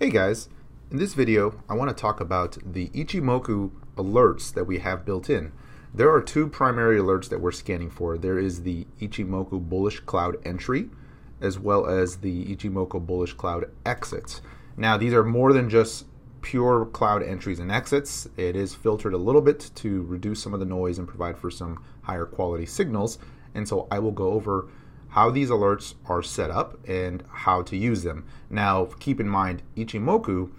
Hey guys, in this video I want to talk about the Ichimoku alerts that we have built in. There are two primary alerts that we're scanning for. There is the Ichimoku Bullish Cloud Entry as well as the Ichimoku Bullish Cloud Exit. Now these are more than just pure cloud entries and exits. It is filtered a little bit to reduce some of the noise and provide for some higher quality signals, and so I will go over how these alerts are set up and how to use them. Now keep in mind, Ichimoku,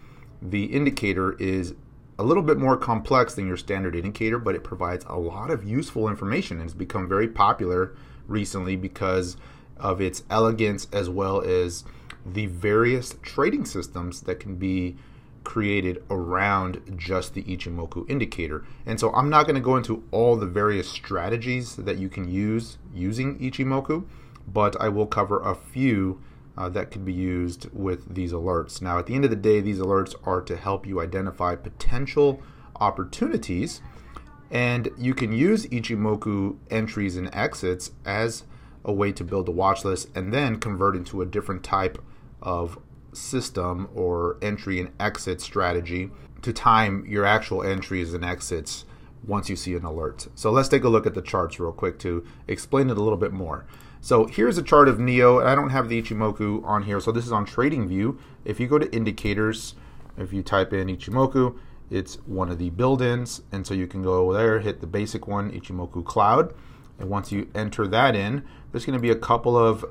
the indicator, is a little bit more complex than your standard indicator, but it provides a lot of useful information and has become very popular recently because of its elegance as well as the various trading systems that can be created around just the Ichimoku indicator. And so I'm not going to go into all the various strategies that you can use using Ichimoku, but I will cover a few that can be used with these alerts. Now, at the end of the day, these alerts are to help you identify potential opportunities, and you can use Ichimoku entries and exits as a way to build a watch list and then convert into a different type of system or entry and exit strategy to time your actual entries and exits once you see an alert. So let's take a look at the charts real quick to explain it a little bit more. So here's a chart of NEO, and I don't have the Ichimoku on here, so this is on TradingView. If you go to indicators, if you type in Ichimoku, it's one of the build-ins, and so you can go there, hit the basic one, Ichimoku Cloud, and once you enter that in, there's going to be a couple of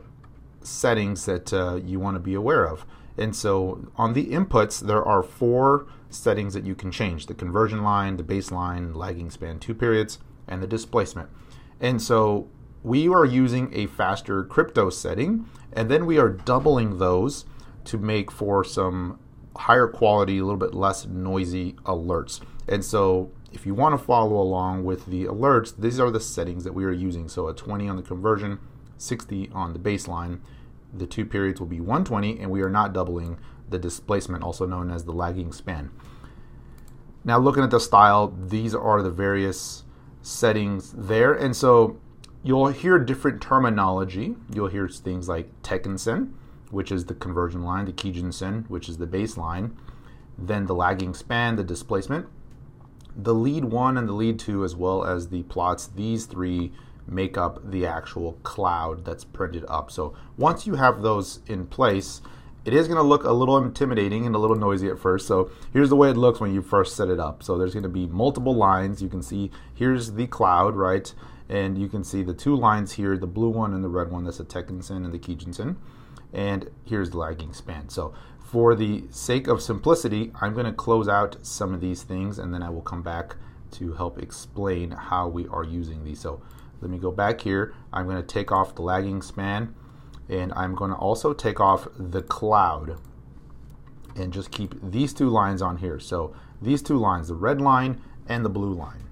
settings that you want to be aware of. And so on the inputs, there are 4 settings that you can change: the conversion line, the baseline, lagging span 2 periods, and the displacement. And so we are using a faster crypto setting, and then we are doubling those to make for some higher quality, a little bit less noisy alerts. And so if you want to follow along with the alerts, these are the settings that we are using. So a 20 on the conversion, 60 on the baseline. The 2 periods will be 120, and we are not doubling the displacement, also known as the lagging span. Now looking at the style, these are the various settings there, and so you'll hear different terminology. You'll hear things like Tekkensen, which is the conversion line, the Kijun-sen, which is the baseline, then the lagging span, the displacement, the lead 1 and the lead 2, as well as the plots. These 3 make up the actual cloud that's printed up. So once you have those in place, it is going to look a little intimidating and a little noisy at first. So here's the way it looks when you first set it up. So there's going to be multiple lines. You can see here's the cloud, right? And you can see the 2 lines here, the blue one and the red one, that's the Tekkensen and the Kijun-sen. And here's the lagging span. So for the sake of simplicity, I'm going to close out some of these things, and then I will come back to help explain how we are using these. So let me go back here. I'm going to take off the lagging span, and I'm going to also take off the cloud and just keep these 2 lines on here. So these 2 lines, the red line and the blue line.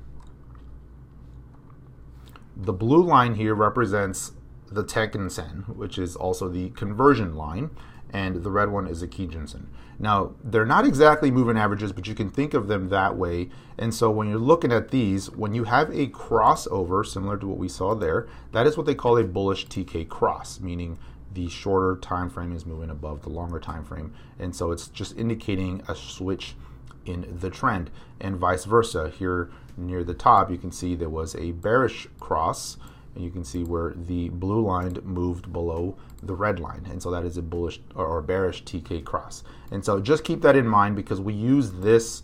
The blue line here represents the Tekkensen, which is also the conversion line, and the red one is the Kijun-sen. Now, they're not exactly moving averages, but you can think of them that way. And so when you're looking at these, when you have a crossover, similar to what we saw there, that is what they call a bullish TK cross, meaning the shorter time frame is moving above the longer time frame. And so it's just indicating a switch in the trend, and vice versa. Here near the top, you can see there was a bearish cross, and you can see where the blue line moved below the red line, and so that is a bullish or bearish TK cross. And so just keep that in mind, because we use this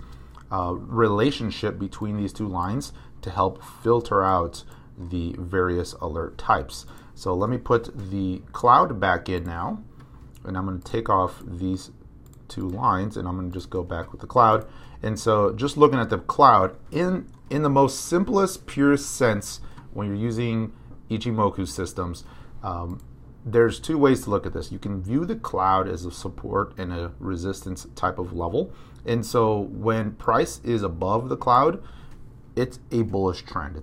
relationship between these 2 lines to help filter out the various alert types. So let me put the cloud back in now, and I'm going to take off these 2 lines, and I'm going to just go back with the cloud. And so just looking at the cloud, in the most simplest, purest sense, when you're using Ichimoku systems, there's 2 ways to look at this. You can view the cloud as a support and a resistance type of level. And so when price is above the cloud, it's a bullish trend.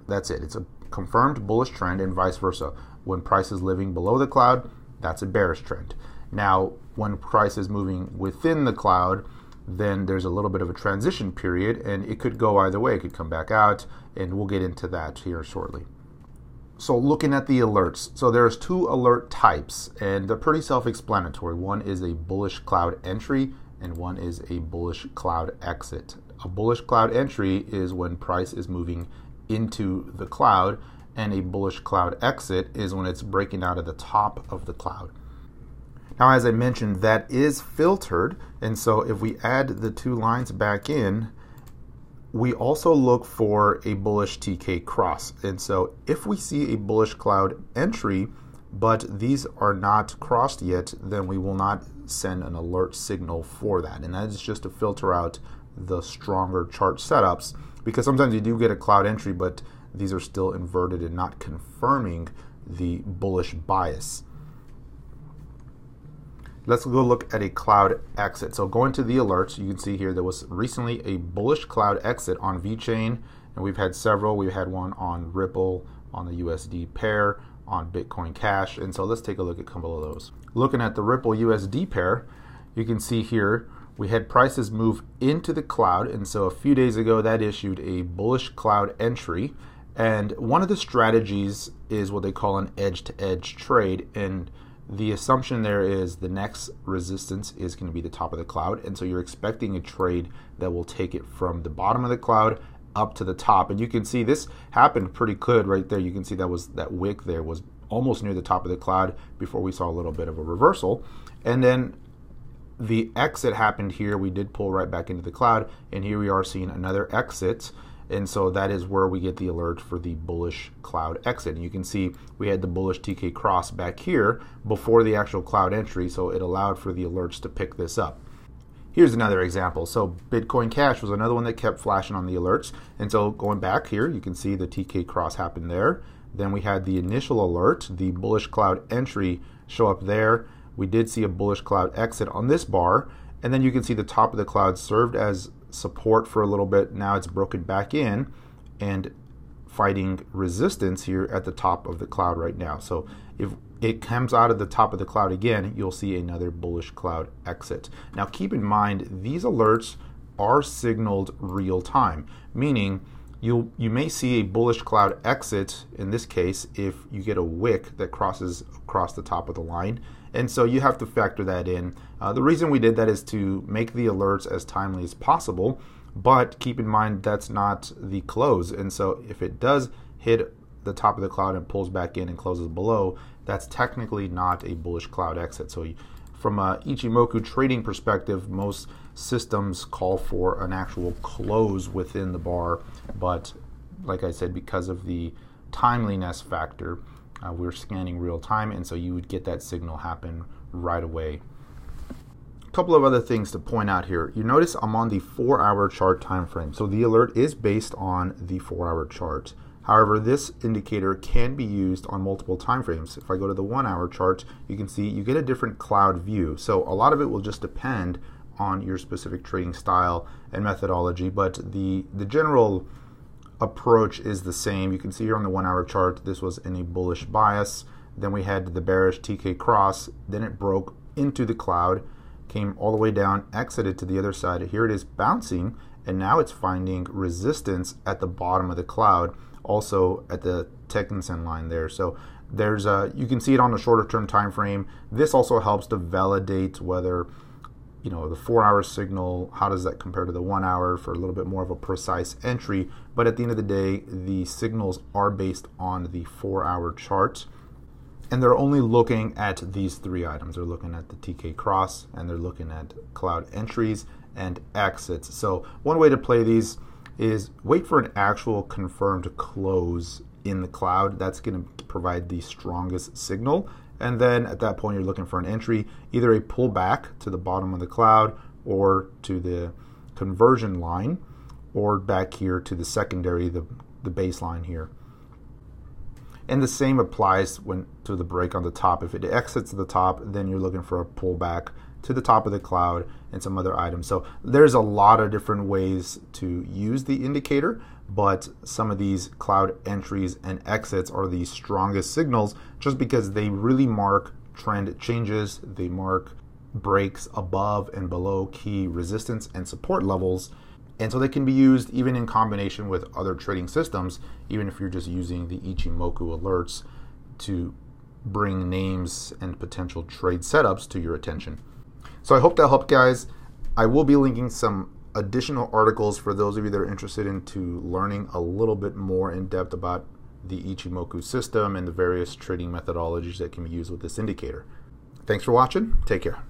That's it. It's a confirmed bullish trend, and vice versa. When price is living below the cloud, that's a bearish trend. Now, when price is moving within the cloud, then there's a little bit of a transition period, and it could go either way. It could come back out, and we'll get into that here shortly. So looking at the alerts, so there's 2 alert types, and they're pretty self-explanatory. One is a Bullish Cloud Entry, and one is a bullish cloud exit. A bullish cloud entry is when price is moving into the cloud, and a bullish cloud exit is when it's breaking out of the top of the cloud. Now, as I mentioned, that is filtered, and so if we add the two lines back in, we also look for a bullish TK cross. And so if we see a bullish cloud entry, but these are not crossed yet, then we will not send an alert signal for that. And that is just to filter out the stronger chart setups, because sometimes you do get a cloud entry, but these are still inverted and not confirming the bullish bias. Let's go look at a cloud exit. So going to the alerts, you can see here there was recently a bullish cloud exit on VeChain, and we've had several. We've had one on Ripple, on the USD pair, on Bitcoin Cash, and so let's take a look at a couple of those. Looking at the Ripple USD pair, you can see here we had prices move into the cloud, and so a few days ago that issued a bullish cloud entry, and one of the strategies is what they call an edge-to-edge trade, and the assumption there is the next resistance is going to be the top of the cloud, and so you're expecting a trade that will take it from the bottom of the cloud up to the top. And you can see this happened pretty good right there. You can see that wick there was almost near the top of the cloud before we saw a little bit of a reversal, and then the exit happened here. We did pull right back into the cloud, and here we are seeing another exit. And so that is where we get the alert for the bullish cloud exit. And you can see we had the bullish TK cross back here before the actual cloud entry, so it allowed for the alerts to pick this up. Here's another example. So Bitcoin Cash was another one that kept flashing on the alerts. And so going back here, you can see the TK cross happened there. Then we had the initial alert, the bullish cloud entry show up there. We did see a bullish cloud exit on this bar. And then you can see the top of the cloud served as support for a little bit. Now it's broken back in and fighting resistance here at the top of the cloud right now. So if it comes out of the top of the cloud again, you'll see another bullish cloud exit. Now keep in mind, these alerts are signaled real time, meaning you may see a bullish cloud exit in this case if you get a wick that crosses across the top of the line. And so you have to factor that in. The reason we did that is to make the alerts as timely as possible, but keep in mind that's not the close. And so if it does hit the top of the cloud and pulls back in and closes below, that's technically not a bullish cloud exit. So from a Ichimoku trading perspective, most systems call for an actual close within the bar, but like I said, because of the timeliness factor, we're scanning real time, and so you would get that signal happen right away. A couple of other things to point out here. You notice I'm on the 4-hour chart time frame, so the alert is based on the 4-hour chart. However, this indicator can be used on multiple time frames. If I go to the 1-hour chart, you can see you get a different cloud view. So a lot of it will just depend on your specific trading style and methodology, but the general approach is the same. You can see here on the 1-hour chart, this was in a bullish bias. Then we had the bearish TK cross. Then it broke into the cloud, came all the way down, exited to the other side. Here it is bouncing, and now it's finding resistance at the bottom of the cloud, also at the Tenkan-sen line there. So there's you can see it on a shorter term time frame. This also helps to validate whether the 4-hour signal, how does that compare to the 1-hour for a little bit more of a precise entry. But at the end of the day, the signals are based on the 4-hour chart, and they're only looking at these 3 items. They're looking at the TK cross, and they're looking at cloud entries and exits. So one way to play these is wait for an actual confirmed close in the cloud. That's going to provide the strongest signal. And then at that point, you're looking for an entry, either a pullback to the bottom of the cloud or to the conversion line, or back here to the secondary, the baseline here. And the same applies to the break on the top. If it exits to the top, then you're looking for a pullback to the top of the cloud and some other items. So there's a lot of different ways to use the indicator, but some of these cloud entries and exits are the strongest signals just because they really mark trend changes. They mark breaks above and below key resistance and support levels. And so they can be used even in combination with other trading systems, even if you're just using the Ichimoku alerts to bring names and potential trade setups to your attention. So I hope that helped, guys. I will be linking some additional articles for those of you that are interested into learning a little bit more in depth about the Ichimoku system and the various trading methodologies that can be used with this indicator. Thanks for watching. Take care.